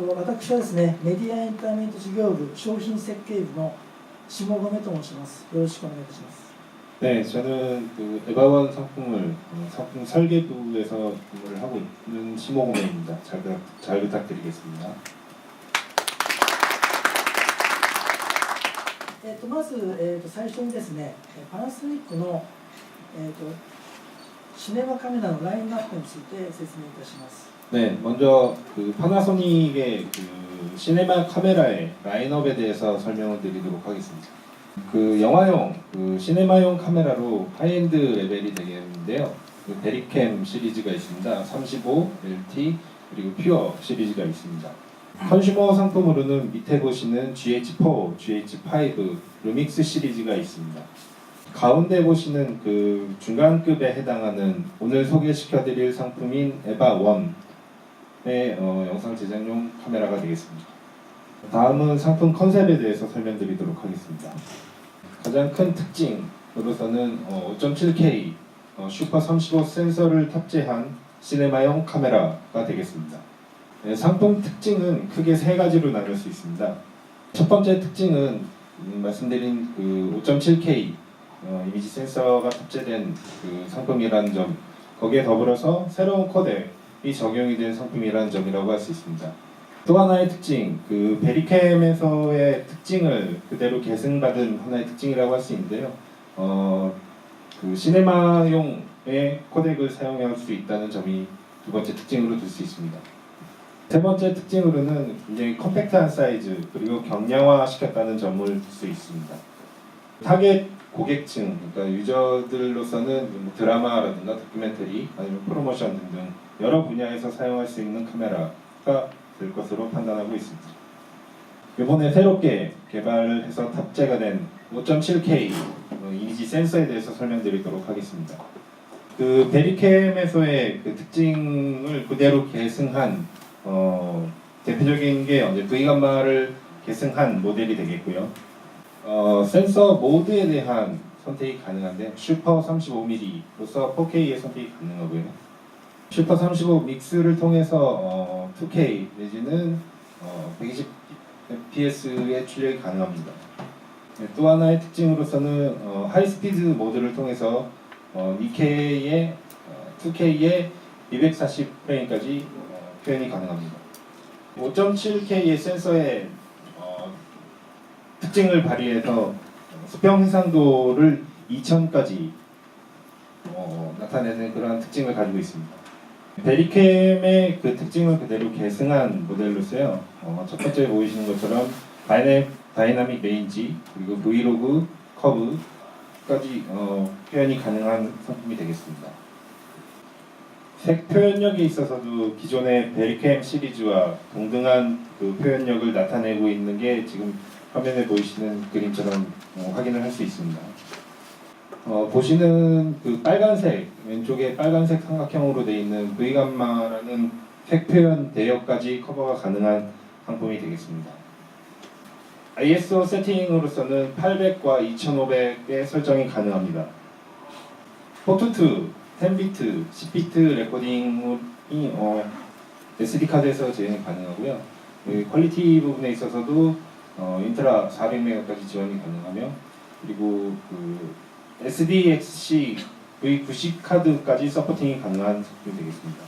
私はですね、メディアエンターテインメント事業部商品設計部の下込と申します。よろしくお願いいたします。 네, 저는 그 에바원 상품을 상품 설계부에서 근무를 하고 있는 심호금입니다. 잘 부탁드리겠습니다. まず、最初にですね、パナソニックの、シネマカメラのラインナップについて説明いたします。 네, 먼저 그 파나소닉의 그 시네마 카메라의 라인업에 대해서 설명을 드리도록 하겠습니다. 그 영화용, 그 시네마용 카메라로 하이엔드 레벨이 되겠는데요. 그 베리캠 시리즈가 있습니다. 35, LT, 그리고 퓨어 시리즈가 있습니다. 컨슈머 상품으로는 밑에 보시는 GH4, GH5, 루믹스 시리즈가 있습니다. 가운데 보시는 그 중간급에 해당하는 오늘 소개시켜드릴 상품인 에바1의 영상 제작용 카메라가 되겠습니다. 다음은 상품 컨셉에 대해서 설명드리도록 하겠습니다. 가장 큰 특징으로서는 5.7K 슈퍼 35 센서를 탑재한 시네마용 카메라가 되겠습니다. 네, 상품 특징은 크게 세 가지로 나눌 수 있습니다. 첫 번째 특징은 말씀드린 그 5.7K 이미지 센서가 탑재된 그 상품이라는 점, 거기에 더불어서 새로운 코덱이 적용이 된 상품이라는 점이라고 할 수 있습니다. 또 하나의 특징, 그 베리캠에서의 특징을 그대로 계승받은 하나의 특징이라고 할 수 있는데요. 그 시네마용의 코덱을 사용할 수 있다는 점이 두 번째 특징으로 들 수 있습니다. 세 번째 특징으로는 굉장히 컴팩트한 사이즈 그리고 경량화 시켰다는 점을 들 수 있습니다. 타겟 고객층, 그러니까 유저들로서는 드라마라든가 다큐멘터리 아니면 프로모션 등등 여러 분야에서 사용할 수 있는 카메라가 될 것으로 판단하고 있습니다. 이번에 새롭게 개발해서 탑재가 된 5.7K 이미지 센서에 대해서 설명드리도록 하겠습니다. 그 베리캠에서의 그 특징을 그대로 계승한 대표적인 게 V감마를 계승한 모델이 되겠고요. 센서 모드에 대한 선택이 가능한데 슈퍼 35mm로서 4K의 선택이 가능하고요. 슈퍼 35 믹스를 통해서 2K 내지는 120fps의 출력이 가능합니다. 네, 또 하나의 특징으로서는 하이스피드 모드를 통해서 2K의 240프레임까지 표현이 가능합니다. 5.7K의 센서의 특징을 발휘해서 수평 해상도를 2000까지 나타내는 그러한 특징을 가지고 있습니다. 베리캠의 그 특징을 그대로 계승한 모델로서요. 첫 번째 보이시는 것처럼 다이나믹 레인지 그리고 브이로그 커브까지 표현이 가능한 상품이 되겠습니다. 색 표현력에 있어서도 기존의 베리캠 시리즈와 동등한 그 표현력을 나타내고 있는 게 지금 화면에 보이시는 그림처럼 확인을 할 수 있습니다. 보시는 그 빨간색, 왼쪽에 빨간색 삼각형으로 되어 있는 V감마라는 색 표현 대역까지 커버가 가능한 상품이 되겠습니다. ISO 세팅으로서는 800과 2500의 설정이 가능합니다. 포트2, 10비트, 10비트 레코딩이 SD카드에서 재현이 가능하고요. 퀄리티 부분에 있어서도 인트라 400메가까지 지원이 가능하며 그리고 그 SDXC V90 카드까지 서포팅이 가능한 제품이 되겠습니다.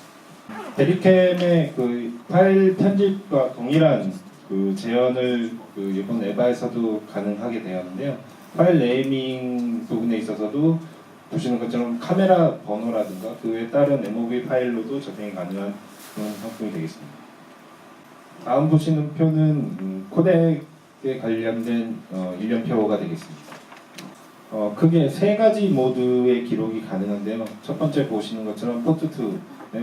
베리캠의 그 파일 편집과 동일한 그 재현을 그 이번 에바에서도 가능하게 되었는데요. 파일 네이밍 부분에 있어서도 보시는 것처럼 카메라 번호라든가 그 외에 다른 MOV 파일로도 저장이 가능한 그런 상품이 되겠습니다. 다음 보시는 표는 코덱에 관련된 일련표가 되겠습니다. 크게 세 가지 모드의 기록이 가능한데요. 첫 번째 보시는 것처럼 포트2,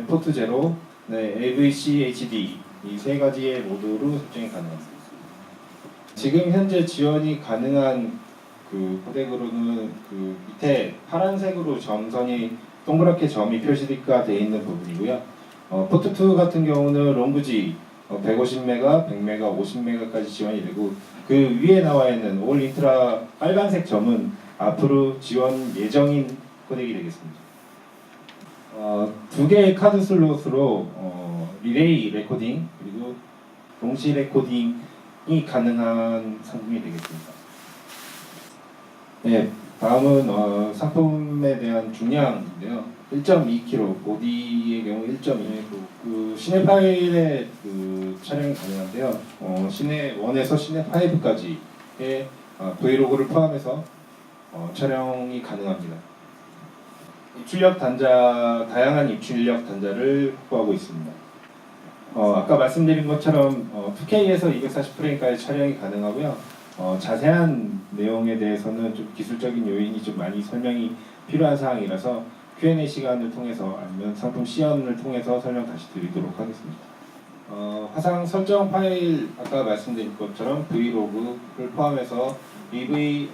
포트 0, AVC HD 이 세 가지의 모드로 설정이 가능합니다. 지금 현재 지원이 가능한 그 코덱으로는 그 밑에 파란색으로 점선이 동그랗게 점이 표시가 되어 있는 부분이고요. 포트2 같은 경우는 롱그지 150메가, 100메가, 50메가까지 지원이 되고 그 위에 나와 있는 올 인트라 빨간색 점은 앞으로 지원 예정인 코덱이 되겠습니다. 두 개의 카드 슬롯으로 리레이 레코딩 그리고 동시 레코딩이 가능한 상품이 되겠습니다. 네, 다음은 상품에 대한 중량인데요. 1.2kg, 보디의 경우 1.2kg. 그 시내 파일의 그 촬영이 가능한데요. 시내 1에서 시내 5까지의 브이로그를 포함해서 촬영이 가능합니다. 입출력 단자, 다양한 입출력 단자를 확보하고 있습니다. 아까 말씀드린 것처럼 2K에서 240프레임까지 촬영이 가능하고요. 자세한 내용에 대해서는 좀 기술적인 요인이 좀 많이 설명이 필요한 사항이라서 Q&A 시간을 통해서 아니면 상품 시연을 통해서 설명 다시 드리도록 하겠습니다. 화상 설정 파일 아까 말씀드린 것처럼 브이로그를 포함해서 BV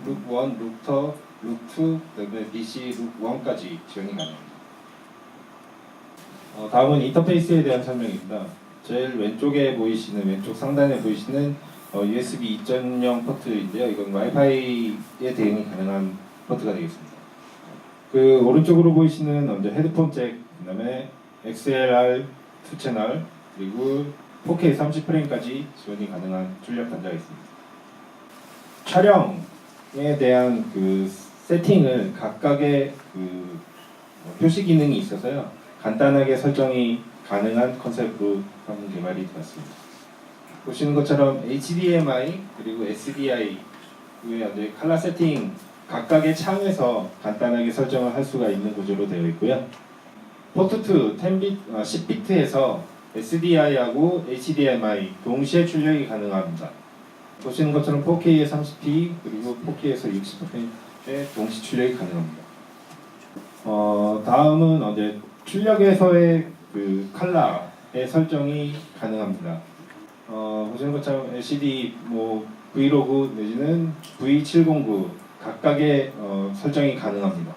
룩 1, 룩 2, 룩 2, 그다음에 BC 룩 1까지 지원이 가능합니다. 다음은 인터페이스에 대한 설명입니다. 제일 왼쪽에 보이시는 왼쪽 상단에 보이시는 USB 2.0 포트인데요. 이건 와이파이에 대응이 가능한 포트가 되겠습니다. 그 오른쪽으로 보이시는 먼저 헤드폰 잭, 그다음에 XLR 2채널, 그리고 4K 30프레임까지 지원이 가능한 출력 단자가 있습니다. 촬영에 대한 그 세팅을 각각의 그 표시 기능이 있어서요. 간단하게 설정이 가능한 컨셉으로 한번 개발이 되었습니다. 보시는 것처럼 HDMI 그리고 SDI 의 컬러 세팅 각각의 창에서 간단하게 설정을 할 수가 있는 구조로 되어 있고요. 포트 2 10비트에서 SDI하고 HDMI 동시에 출력이 가능합니다. 보시는 것처럼 4K에 30p 그리고 4K에서 60p의 동시 출력이 가능합니다. 다음은 이제 출력에서의 그 컬러의 설정이 가능합니다. 보시는 것처럼 LCD, 브이로그 내지는 V709 각각의 설정이 가능합니다.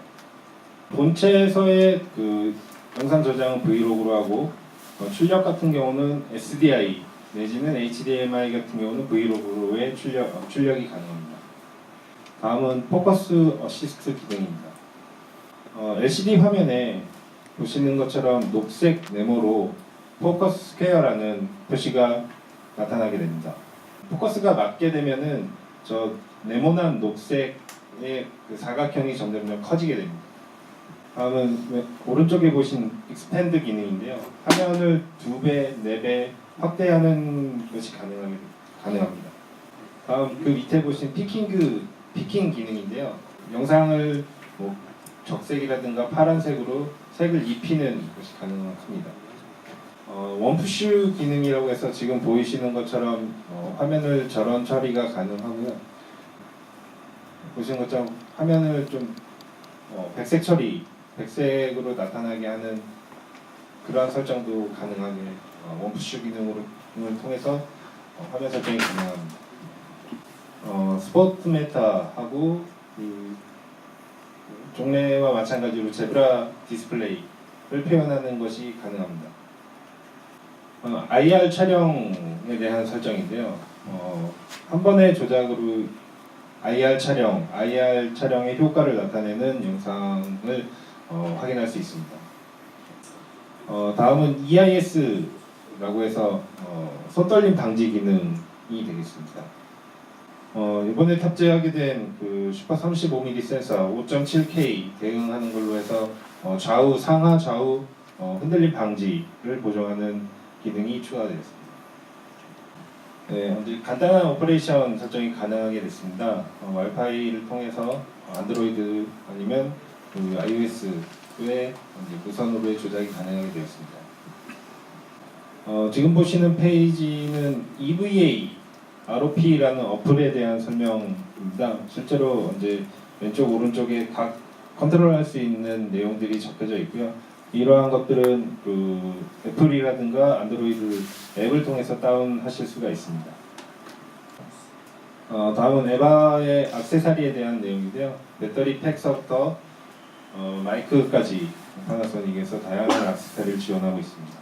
본체에서의 그 영상 저장은 브이로그로 하고 출력 같은 경우는 SDI 내지는 HDMI 같은 경우는 브이로그로의 출력이 가능합니다. 다음은 포커스 어시스트 기능입니다. LCD 화면에 보시는 것처럼 녹색 네모로 포커스 스퀘어라는 표시가 나타나게 됩니다. 포커스가 맞게 되면은 저 네모난 녹색의 그 사각형이 점점 커지게 됩니다. 다음은 오른쪽에 보신 익스팬드 기능인데요. 화면을 2배, 4배 확대하는 것이 가능합니다. 다음 그 밑에 보신 피킹 기능인데요. 영상을 적색이라든가 파란색으로 색을 입히는 것이 가능합니다. 원푸쉬 기능이라고 해서 지금 보이시는 것처럼 화면을 전원 처리가 가능하고요. 보시는 것처럼 화면을 좀 백색 처리, 백색으로 나타나게 하는 그러한 설정도 가능하게 원푸쉬 기능을 통해서 화면 설정이 가능합니다. 스포트 메타하고 그 종래와 마찬가지로 제브라 디스플레이를 표현하는 것이 가능합니다. IR 촬영에 대한 설정인데요. 한 번의 조작으로 IR 촬영의 효과를 나타내는 영상을 확인할 수 있습니다. 다음은 EIS라고 해서 손떨림 방지 기능이 되겠습니다. 이번에 탑재하게 된 그 슈퍼 35mm 센서 5.7K 대응하는 걸로 해서 상하 좌우 흔들림 방지를 보정하는 기능이 추가되었습니다. 네, 이제 간단한 오퍼레이션 설정이 가능하게 됐습니다. 와이파이를 통해서 안드로이드 아니면 그 iOS의 무선으로의 조작이 가능하게 되었습니다. 지금 보시는 페이지는 EVA ROP라는 어플에 대한 설명입니다. 실제로 이제 왼쪽 오른쪽에 각 컨트롤할 수 있는 내용들이 적혀져 있고요. 이러한 것들은 그 애플이라든가 안드로이드 앱을 통해서 다운하실 수가 있습니다. 다음은 에바의 액세서리에 대한 내용인데요. 배터리 팩서부터 마이크까지 파나소닉에서 다양한 액세서리를 지원하고 있습니다.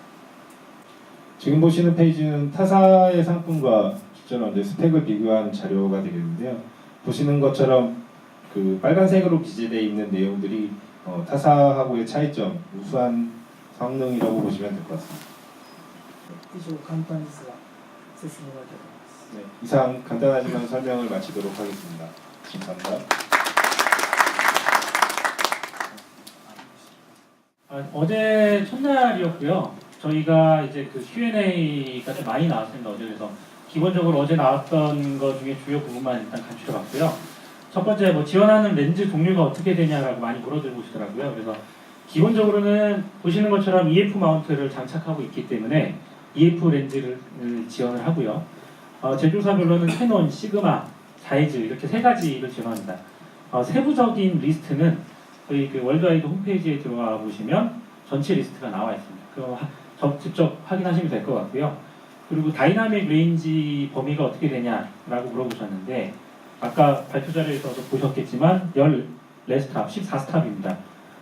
지금 보시는 페이지는 타사의 상품과 실제로 이제 스펙을 비교한 자료가 되겠는데요. 보시는 것처럼 그 빨간색으로 기재되어 있는 내용들이 타사하고의 차이점, 우수한 성능이라고 보시면 될 것 같습니다. 以上簡単ですが説明をいただきます。 네, 이상 간단하지만 설명을 마치도록 하겠습니다. 감사합니다. 어제 첫날이었고요. 저희가 이제 그 Q&A가 좀 많이 나왔습니다. 어제. 그래서 기본적으로 어제 나왔던 것 중에 주요 부분만 일단 간추려봤고요. 첫 번째 뭐 지원하는 렌즈 종류가 어떻게 되냐라고 많이 물어보시더라고요. 그래서 기본적으로는 보시는 것처럼 EF 마운트를 장착하고 있기 때문에 EF 렌즈를 지원을 하고요. 제조사별로는 캐논, 시그마, 자이즈 이렇게 세 가지를 지원합니다. 세부적인 리스트는 저희 그 월드와이드 홈페이지에 들어가 보시면 전체 리스트가 나와 있습니다. 그거 직접 확인하시면 될 것 같고요. 그리고 다이나믹 레인지 범위가 어떻게 되냐라고 물어보셨는데 아까 발표 자료에서도 보셨겠지만 14스탑, 14스탑입니다.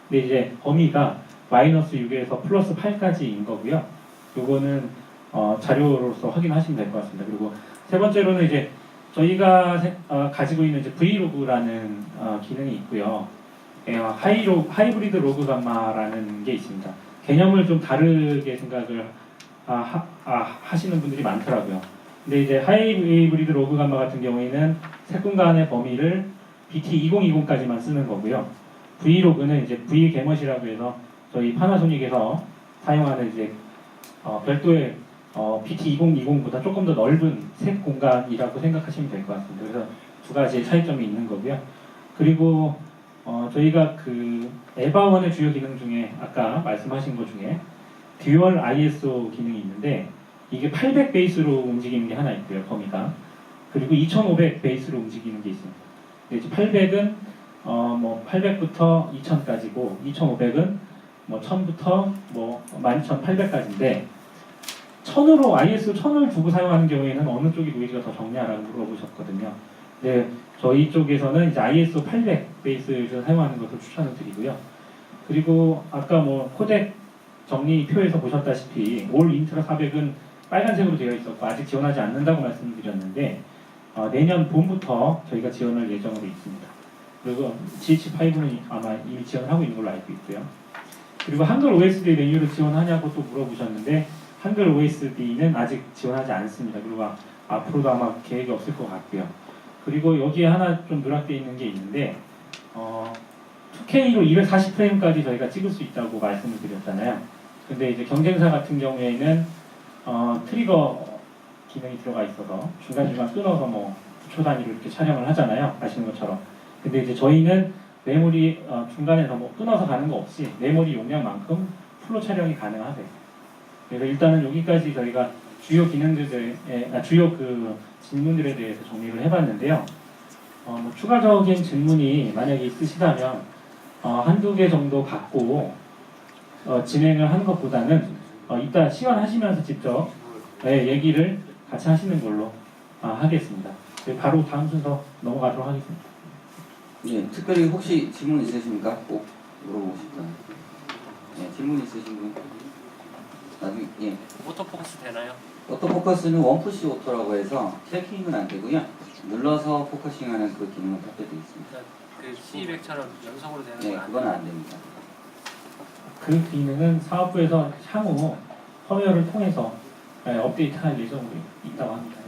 근데 이제 범위가 마이너스 6에서 플러스 8까지인 거고요. 요거는 자료로서 확인하시면 될 것 같습니다. 그리고 세 번째로는 이제 저희가 가지고 있는 이제 브이로그라는 기능이 있고요. 하이브리드 로그 감마라는 게 있습니다. 개념을 좀 다르게 생각을 하시는 분들이 많더라고요. 근데 이제 하이브리드 로그 감마 같은 경우에는 색공간의 범위를 BT 2020까지만 쓰는 거고요. 브이로그는 이제 V 게머시라고 해서 저희 파나소닉에서 사용하는 이제 별도의 BT 2020보다 조금 더 넓은 색 공간이라고 생각하시면 될 것 같습니다. 그래서 두 가지의 차이점이 있는 거고요. 그리고 저희가 그 에바원의 주요 기능 중에 아까 말씀하신 것 중에 듀얼 ISO 기능이 있는데 이게 800 베이스로 움직이는 게 하나 있고요. 범위가. 그리고 2500 베이스로 움직이는 게 있습니다. 이제 800은 뭐 800부터 2000까지고 2500은 뭐 1000부터 뭐 12800까지인데 1000으로 ISO 1000을 두고 사용하는 경우에는 어느 쪽이 노이즈가 더 적냐라고 물어보셨거든요. 네, 저희 쪽에서는 이제 ISO 800 베이스를 사용하는 것을 추천을 드리고요. 그리고 아까 뭐 코덱 정리표에서 보셨다시피 올 인트라 400은 빨간색으로 되어 있었고 아직 지원하지 않는다고 말씀을 드렸는데 내년 봄부터 저희가 지원할 예정으로 있습니다. 그리고 GH5는 아마 이미 지원을 하고 있는 걸로 알고 있고요. 그리고 한글 OSD 메뉴를 지원하냐고 또 물어보셨는데 한글 OSD는 아직 지원하지 않습니다. 그리고 앞으로도 아마 계획이 없을 것 같고요. 그리고 여기에 하나 좀 누락되어 있는 게 있는데 2K로 240프레임까지 저희가 찍을 수 있다고 말씀을 드렸잖아요. 근데 이제 경쟁사 같은 경우에는 트리거 기능이 들어가 있어서 중간중간 끊어서 뭐 9초 단위로 이렇게 촬영을 하잖아요. 아시는 것처럼. 근데 이제 저희는 메모리 중간에서 뭐 끊어서 가는 거 없이 메모리 용량만큼 풀로 촬영이 가능하세요. 그래서 일단은 여기까지 저희가 주요 기능들에 주요 그 질문들에 대해서 정리를 해봤는데요. 뭐 추가적인 질문이 만약에 있으시다면 한두 개 정도 갖고 진행을 하는 것보다는 이따 시연하시면서 직접 얘기를 같이 하시는 걸로 하겠습니다. 바로 다음 순서 넘어가도록 하겠습니다. 예, 특별히 혹시 질문 있으십니까? 꼭 물어보고 싶다. 예, 질문 있으신 분? 나중에 예. 오토포커스 되나요? 오토포커스는 원푸시 오토라고 해서 트래킹은 안 되고요. 눌러서 포커싱하는 그 기능은 탑재되어 있습니다. 그 C200처럼 연속으로 되는 네, 건 그건 안 됩니다. 그 기능은 사업부에서 향후 펌웨어를 통해서 업데이트할 예정으로 있다고 합니다.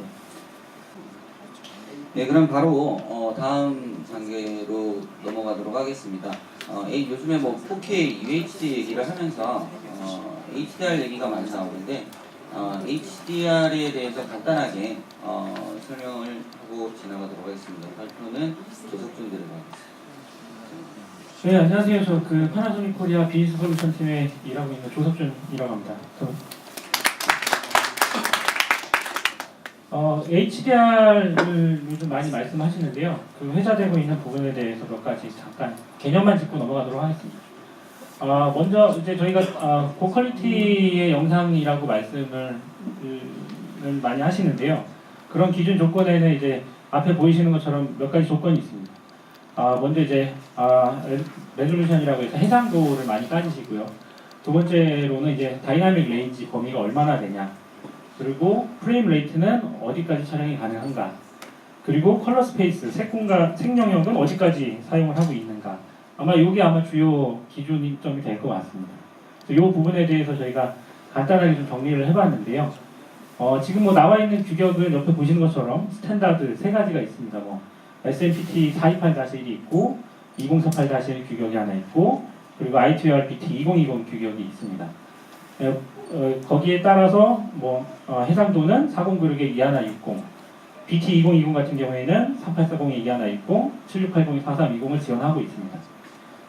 네, 그럼 바로 다음 단계로 넘어가도록 하겠습니다. 요즘에 뭐 4K UHD 얘기를 하면서 HDR 얘기가 많이 나오는데 HDR에 대해서 간단하게 설명을 하고 지나가도록 하겠습니다. 발표는 조석준 들어가겠습니다. 네, 안녕하세요. 저 그 파나소닉 코리아 비즈니스 솔루션 팀에 일하고 있는 조석준이라고 합니다. HDR을 요즘 많이 말씀하시는데요. 그 회자되고 있는 부분에 대해서 몇 가지 잠깐 개념만 짚고 넘어가도록 하겠습니다. 먼저 이제 저희가 고퀄리티의 영상이라고 말씀을 많이 하시는데요. 그런 기준 조건에는 이제 앞에 보이시는 것처럼 몇 가지 조건이 있습니다. 먼저 이제 레졸루션이라고 해서 해상도를 많이 따지시고요. 두 번째로는 이제 다이나믹 레인지 범위가 얼마나 되냐. 그리고 프레임 레이트는 어디까지 촬영이 가능한가. 그리고 컬러 스페이스, 색공간, 색영역은 어디까지 사용을 하고 있는가. 아마 이게 아마 주요 기준점이 될 것 같습니다. 이 부분에 대해서 저희가 간단하게 좀 정리를 해봤는데요. 지금 뭐 나와 있는 규격은 옆에 보시는 것처럼 스탠다드 세 가지가 있습니다. 뭐 SMPT 428-1이 있고 2048-1 규격이 하나 있고 그리고 I2RPT 2020 규격이 있습니다. 거기에 따라서 뭐 해상도는 4096에 2160, BT 2020 같은 경우에는 3840에 2160, 7680에 4320을 지원하고 있습니다.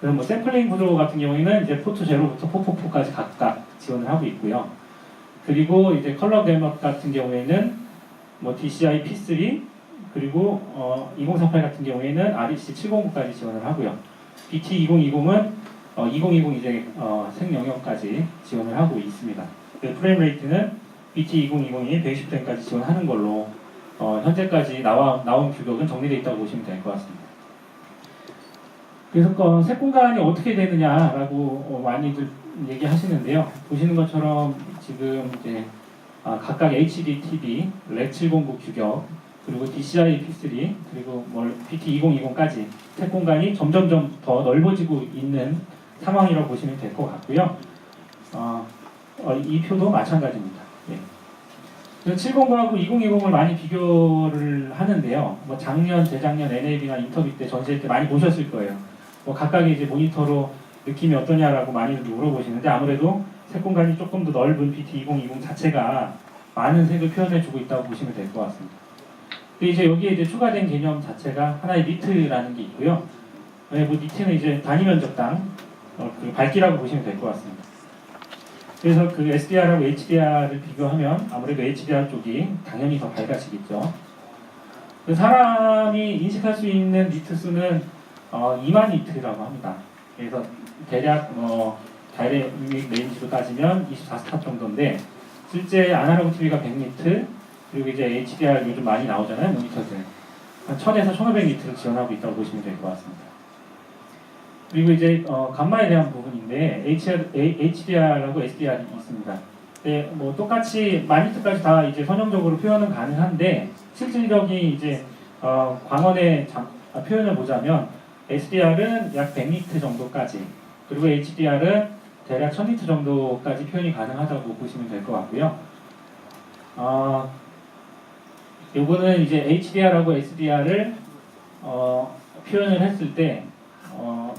그래서 뭐 샘플링 구조 같은 경우에는 이제 포트 0부터 444까지 각각 지원을 하고 있고요. 그리고 이제 컬러 넷워크 같은 경우에는 뭐 DCI P3 그리고 2048 같은 경우에는 REC 709까지 지원을 하고요. BT 2020은 2020 이제 생영역까지 지원을 하고 있습니다. 그 프레임 레이트는 BT 2020이 120프레임까지 지원하는 걸로 현재까지 나온 규격은 정리되어 있다고 보시면 될 것 같습니다. 그래서 색 공간이 어떻게 되느냐라고 많이들 얘기하시는데요. 보시는 것처럼 지금 이제 각각 HD TV, 렉 709 규격, 그리고 DCI P3, 그리고 BT 2020까지 색 공간이 점점점 더 넓어지고 있는 상황이라고 보시면 될 것 같고요. 이 표도 마찬가지입니다. 예. 709하고 2020을 많이 비교를 하는데요. 뭐 작년, 재작년 NAB나 인터뷰 때 전시회 때 많이 보셨을 거예요. 뭐 각각의 이제 모니터로 느낌이 어떠냐라고 많이 물어보시는데 아무래도 색 공간이 조금 더 넓은 BT 2020 자체가 많은 색을 표현해주고 있다고 보시면 될 것 같습니다. 근데 이제 여기에 이제 추가된 개념 자체가 하나의 니트라는 게 있고요. 뭐 니트는 이제 단위 면적당 그 밝기라고 보시면 될 것 같습니다. 그래서 그 SDR하고 HDR을 비교하면 아무래도 HDR 쪽이 당연히 더 밝아지겠죠. 사람이 인식할 수 있는 니트 수는 2만 니트라고 합니다. 그래서 대략 다이내믹 레인지로 따지면 24스타 정도인데 실제 아날로그 TV가 100니트 그리고 이제 HDR 요즘 많이 나오잖아요. 모니터들 한 1000에서 1500니트를 지원하고 있다고 보시면 될 것 같습니다. 그리고 이제 감마에 대한 부분인데 HDR하고 SDR이 있습니다. 네, 뭐 똑같이 만니트까지 다 이제 선형적으로 표현은 가능한데 실질적인 이제 광원의 표현을 보자면 SDR은 약 100니트 정도까지 그리고 HDR은 대략 1000니트 정도까지 표현이 가능하다고 보시면 될 것 같고요. 요거는 이제 HDR하고 SDR을 표현을 했을 때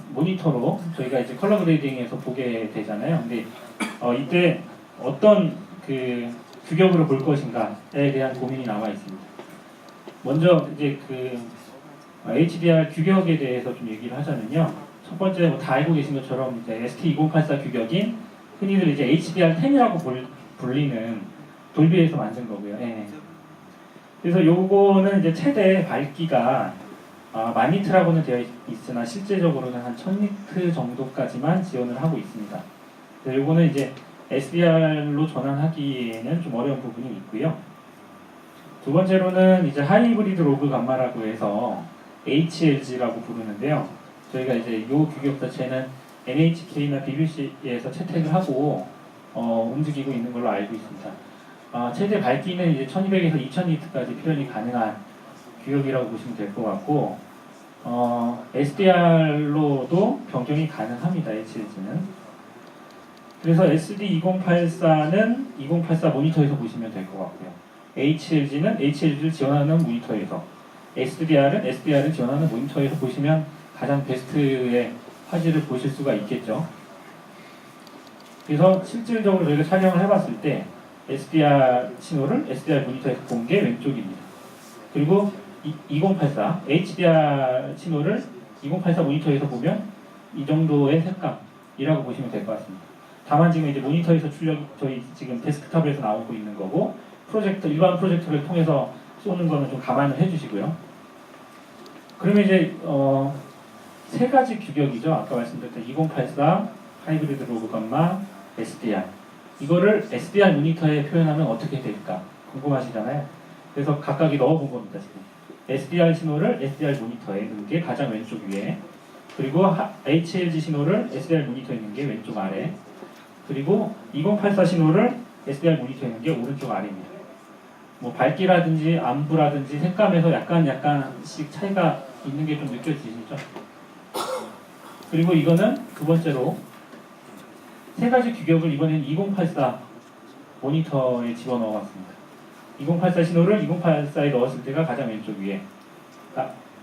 모니터로 저희가 이제 컬러 그레이딩에서 보게 되잖아요. 근데 이때 어떤 그 규격으로 볼 것인가에 대한 고민이 나와 있습니다. 먼저 이제 그 HDR 규격에 대해서 좀 얘기를 하자면요. 첫 번째 뭐 다 알고 계신 것처럼 이제 ST2084 규격인 흔히들 이제 HDR10이라고 불리는 돌비에서 만든 거고요. 예. 그래서 요거는 이제 최대 밝기가 1000니트라고는 되어 있으나 실제적으로는 한 1000니트 정도까지만 지원을 하고 있습니다. 그래서 요거는 이제 SDR로 전환하기에는 좀 어려운 부분이 있고요. 두 번째로는 이제 하이브리드 로그 감마라고 해서 HLG라고 부르는데요. 저희가 이제 요 규격 자체는 NHK나 BBC에서 채택을 하고 움직이고 있는 걸로 알고 있습니다. 최대 밝기는 이제 1200에서 2000니트까지 표현이 가능한 규격이라고 보시면 될 것 같고 SDR로도 변경이 가능합니다. HLG는. 그래서 SD2084는 2084 모니터에서 보시면 될 것 같고요. HLG는 HLG를 지원하는 모니터에서 SDR은 SDR을 지원하는 모니터에서 보시면 가장 베스트의 화질을 보실 수가 있겠죠. 그래서 실질적으로 저희가 촬영을 해봤을 때 SDR 신호를 SDR 모니터에서 본 게 왼쪽입니다. 그리고 2084 HDR 신호를 2084 모니터에서 보면 이 정도의 색감이라고 보시면 될 것 같습니다. 다만 지금 이제 모니터에서 저희 지금 데스크탑에서 나오고 있는 거고 일반 프로젝터를 통해서 쏘는 거는 좀 감안을 해주시고요. 그러면 이제 세 가지 규격이죠. 아까 말씀드렸던 2084 하이브리드 로그 감마 SDR 이거를 SDR 모니터에 표현하면 어떻게 될까 궁금하시잖아요. 그래서 각각이 넣어본 겁니다. 지금 SDR 신호를 SDR 모니터에 넣는 게 가장 왼쪽 위에 그리고 HLG 신호를 SDR 모니터에 넣는 게 왼쪽 아래 그리고 2084 신호를 SDR 모니터에 넣는 게 오른쪽 아래입니다. 뭐 밝기라든지 안부라든지 색감에서 약간씩 차이가 있는 게 좀 느껴지시죠? 그리고 이거는 두 번째로 세 가지 규격을 이번엔 2084 모니터에 집어넣어 봤습니다. 2084 신호를 2084에 넣었을 때가 가장 왼쪽 위에,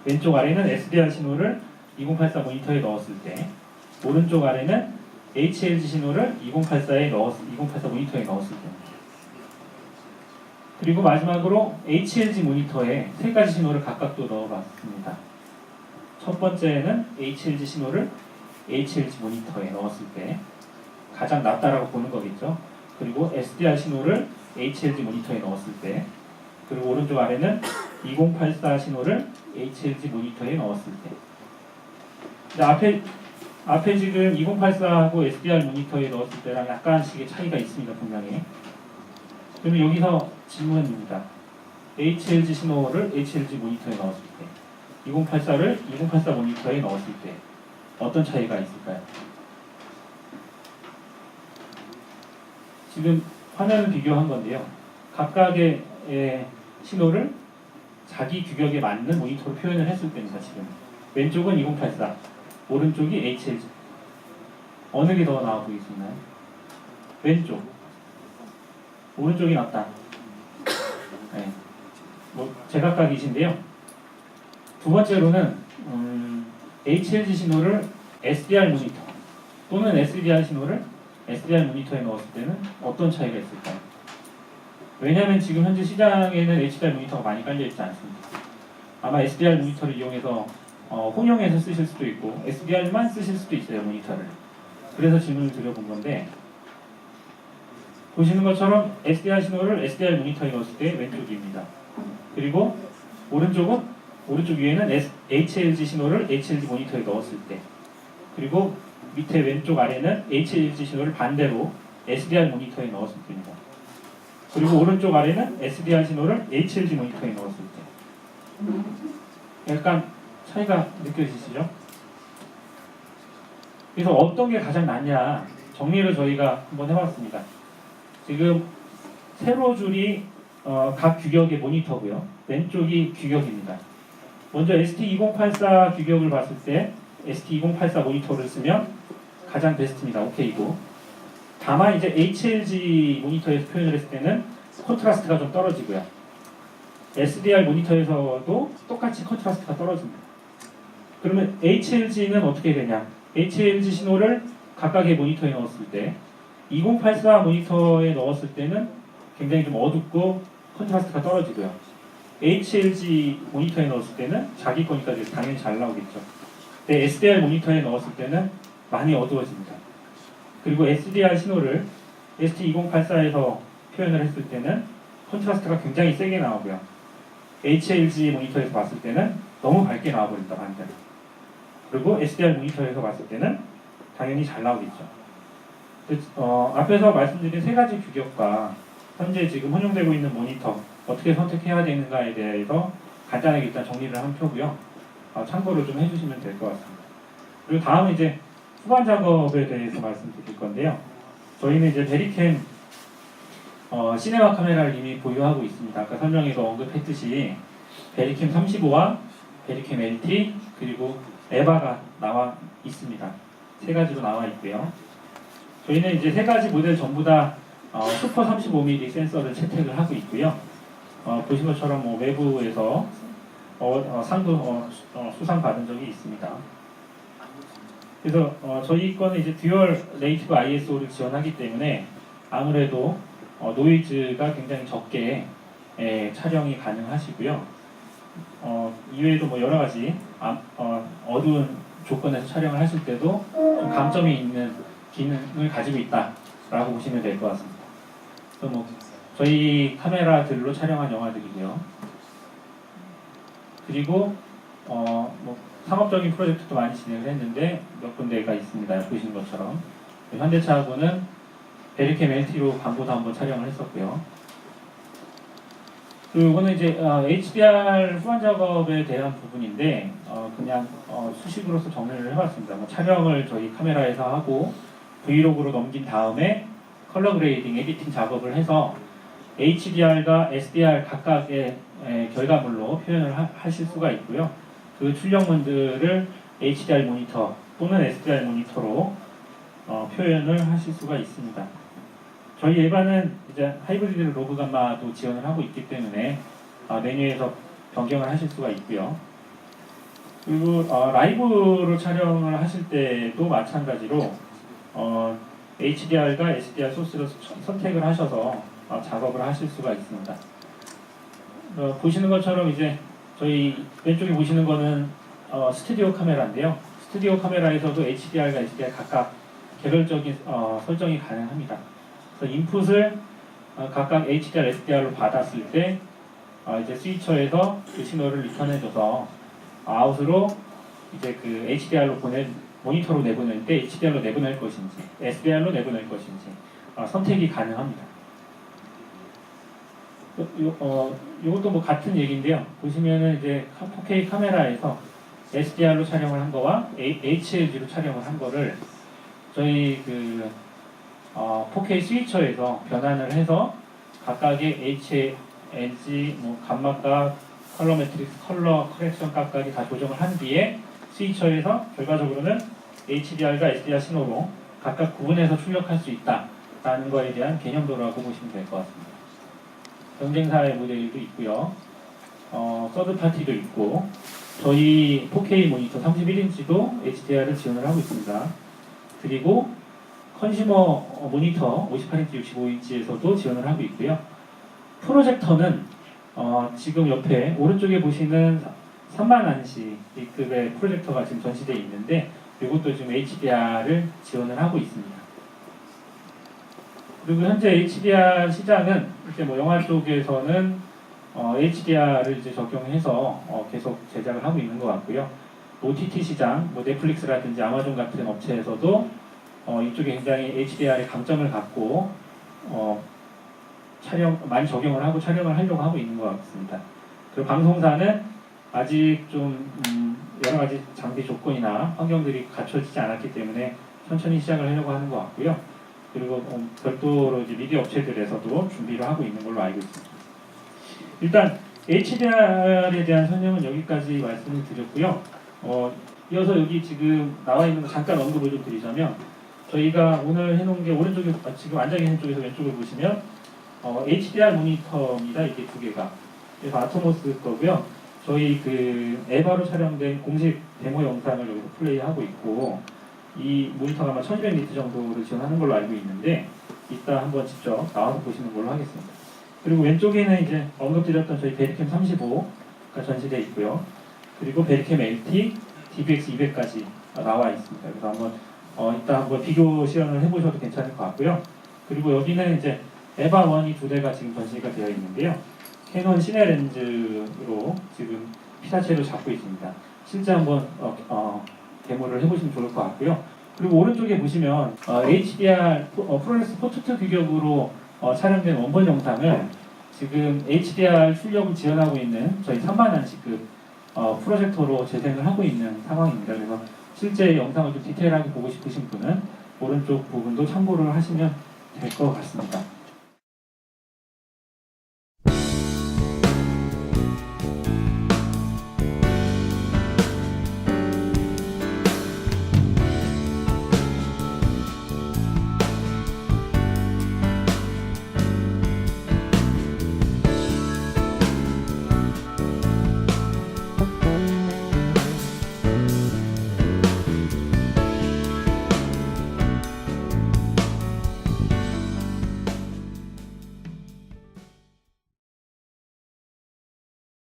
왼쪽 아래는 SDR 신호를 2084 모니터에 넣었을 때, 오른쪽 아래는 HLG 신호를 2084 모니터에 넣었을 때입니다. 그리고 마지막으로 HLG 모니터에 세 가지 신호를 각각 또 넣어봤습니다. 첫 번째는 HLG 신호를 HLG 모니터에 넣었을 때 가장 낫다라고 보는 거겠죠. 그리고 SDR 신호를 HLG 모니터에 넣었을 때, 그리고 오른쪽 아래는 2084 신호를 HLG 모니터에 넣었을 때. 근데 앞에 지금 2084하고 SDR 모니터에 넣었을 때랑 약간씩의 차이가 있습니다, 분명히. 그러면 여기서 질문입니다. HLG 신호를 HLG 모니터에 넣었을 때, 2084를 2084 모니터에 넣었을 때 어떤 차이가 있을까요? 지금 화면을 비교한 건데요. 각각의 신호를 자기 규격에 맞는 모니터로 표현을 했을 때입니다. 지금 왼쪽은 2084, 오른쪽이 HLG. 어느 게 더 나아 보이시나요? 왼쪽. 오른쪽이 낫다. 네. 뭐 제각각이신데요. 두 번째로는 HLG 신호를 SDR 모니터 또는 SDR 신호를 SDR 모니터에 넣었을 때는 어떤 차이가 있을까요? 왜냐하면 지금 현재 시장에는 HDR 모니터가 많이 깔려 있지 않습니다. 아마 SDR 모니터를 이용해서 혼용해서 쓰실 수도 있고 SDR만 쓰실 수도 있어요, 모니터를. 그래서 질문을 드려본 건데, 보시는 것처럼 SDR 신호를 SDR 모니터에 넣었을 때 왼쪽입니다. 그리고 오른쪽 위에는 HLG 신호를 HLG 모니터에 넣었을 때, 그리고 밑에 왼쪽 아래는 HLG 신호를 반대로 SDR 모니터에 넣었을 때입니다. 그리고 오른쪽 아래는 SDR 신호를 HLG 모니터에 넣었을 때. 약간 차이가 느껴지시죠? 그래서 어떤 게 가장 낫냐 정리를 저희가 한번 해봤습니다. 지금 세로 줄이 각 규격의 모니터고요. 왼쪽이 규격입니다. 먼저 ST2084 규격을 봤을 때 ST2084 모니터를 쓰면 가장 베스트입니다. OK이고. 다만 이제 HLG 모니터에서 표현을 했을 때는 컨트라스트가 좀 떨어지고요. SDR 모니터에서도 똑같이 컨트라스트가 떨어집니다. 그러면 HLG는 어떻게 되냐? HLG 신호를 각각의 모니터에 넣었을 때 2084 모니터에 넣었을 때는 굉장히 좀 어둡고 컨트라스트가 떨어지고요. HLG 모니터에 넣었을 때는 자기 거니까 당연히 잘 나오겠죠. 근데 SDR 모니터에 넣었을 때는 많이 어두워집니다. 그리고 SDR 신호를 ST2084에서 표현을 했을 때는 컨트라스트가 굉장히 세게 나오고요. HLG 모니터에서 봤을 때는 너무 밝게 나와버린다, 반대로. 그리고 SDR 모니터에서 봤을 때는 당연히 잘 나오겠죠. 앞에서 말씀드린 세 가지 규격과 현재 지금 혼용되고 있는 모니터 어떻게 선택해야 되는가에 대해서 간단하게 일단 정리를 한 표고요. 참고를 좀 해주시면 될 것 같습니다. 그리고 다음은 이제 후반 작업에 대해서 말씀드릴 건데요. 저희는 이제 베리캠 시네마 카메라를 이미 보유하고 있습니다. 아까 설명에서 언급했듯이 베리캠 35와 베리캠 LT 그리고 에바가 나와 있습니다. 세 가지로 나와 있고요. 저희는 이제 세 가지 모델 전부 다 슈퍼 35mm 센서를 채택을 하고 있고요. 보신 것처럼 뭐 외부에서 상도 수상받은 적이 있습니다. 그래서 저희 거는 이제 듀얼 네이티브 ISO를 지원하기 때문에 아무래도 노이즈가 굉장히 적게 촬영이 가능하시고요. 이외에도 뭐 여러 가지 어두운 조건에서 촬영을 하실 때도 좀 감점이 있는 기능을 가지고 있다라고 보시면 될 것 같습니다. 그래서 뭐 저희 카메라들로 촬영한 영화들이고요. 그리고 뭐 상업적인 프로젝트도 많이 진행을 했는데 몇 군데가 있습니다. 보시는 것처럼 현대차하고는 베리캠 LT로 광고도 한번 촬영을 했었고요. 그리고는 이제 HDR 후반 작업에 대한 부분인데 그냥 수식으로서 정리를 해봤습니다. 뭐 촬영을 저희 카메라에서 하고 브이로그로 넘긴 다음에 컬러 그레이딩, 에디팅 작업을 해서 HDR과 SDR 각각의 결과물로 표현을 하실 수가 있고요. 그 출력문들을 HDR 모니터 또는 SDR 모니터로 표현을 하실 수가 있습니다. 저희 에바는 이제 하이브리드 로그 감마도 지원을 하고 있기 때문에 메뉴에서 변경을 하실 수가 있고요. 그리고 라이브로 촬영을 하실 때도 마찬가지로 HDR과 SDR 소스를 선택을 하셔서 작업을 하실 수가 있습니다. 보시는 것처럼 이제 저희 왼쪽에 보시는 거는 스튜디오 카메라인데요. 스튜디오 카메라에서도 HDR과 SDR 각각 개별적인 설정이 가능합니다. 그래서 인풋을 각각 HDR, SDR로 받았을 때 이제 스위처에서 그 신호를 리턴해줘서 아웃으로 이제 그 HDR로 모니터로 내보낼 때 HDR로 내보낼 것인지 SDR로 내보낼 것인지 선택이 가능합니다. 이것도 뭐 같은 얘기인데요. 보시면은 이제 4K 카메라에서 SDR로 촬영을 한 거와 HLG로 촬영을 한 거를 저희 그 4K 스위처에서 변환을 해서 각각의 HLG, 뭐 감마값, 컬러 매트릭스, 컬러 커렉션 값까지 다 조정을 한 뒤에 스위처에서 결과적으로는 HDR과 SDR 신호로 각각 구분해서 출력할 수 있다라는 거에 대한 개념도라고 보시면 될 것 같습니다. 경쟁사의 모델도 있고요. 서드 파티도 있고 저희 4K 모니터 31인치도 HDR을 지원을 하고 있습니다. 그리고 컨슈머 모니터 58인치, 65인치에서도 지원을 하고 있고요. 프로젝터는 지금 옆에 오른쪽에 보시는 3만안시 B급의 프로젝터가 지금 전시되어 있는데 이것도 지금 HDR을 지원을 하고 있습니다. 그리고 현재 HDR 시장은 이제 뭐 영화 쪽에서는 HDR을 이제 적용해서 계속 제작을 하고 있는 것 같고요. OTT 시장, 뭐 넷플릭스라든지 아마존 같은 업체에서도 이쪽에 굉장히 HDR의 강점을 갖고 많이 적용을 하고 촬영을 하려고 하고 있는 것 같습니다. 그리고 방송사는 아직 좀 여러 가지 장비 조건이나 환경들이 갖춰지지 않았기 때문에 천천히 시작을 하려고 하는 것 같고요. 그리고 별도로 이제 미디어 업체들에서도 준비를 하고 있는 걸로 알고 있습니다. 일단 HDR에 대한 설명은 여기까지 말씀을 드렸고요. 이어서 여기 지금 나와 있는 거 잠깐 언급을 좀 드리자면 저희가 오늘 해놓은 게 오른쪽에 지금 앉아 계신 쪽에서 왼쪽을 보시면 HDR 모니터입니다. 이게 두 개가. 그래서 아토모스 거고요. 저희 그 에바로 촬영된 공식 데모 영상을 여기서 플레이하고 있고 이 모니터가 아마 1200니트 정도를 지원하는 걸로 알고 있는데 이따 한번 직접 나와서 보시는 걸로 하겠습니다. 그리고 왼쪽에는 이제 언급드렸던 저희 베리캠 35가 전시되어 있고요. 그리고 베리캠 LT, DBX 200까지 나와 있습니다. 그래서 한번 이따 한번 비교 시연을 해보셔도 괜찮을 것 같고요. 그리고 여기는 이제 에바 1이 두 대가 지금 전시가 되어 있는데요. 캐논 시네 렌즈로 지금 피사체를 잡고 있습니다. 실제 한번 데모를 해보시면 좋을 것 같고요. 그리고 오른쪽에 보시면 HDR 프로레스 포토2 규격으로 촬영된 원본 영상을 지금 HDR 출력을 지원하고 있는 저희 3만안시급 프로젝터로 재생을 하고 있는 상황입니다. 그래서 실제 영상을 좀 디테일하게 보고 싶으신 분은 오른쪽 부분도 참고를 하시면 될 것 같습니다.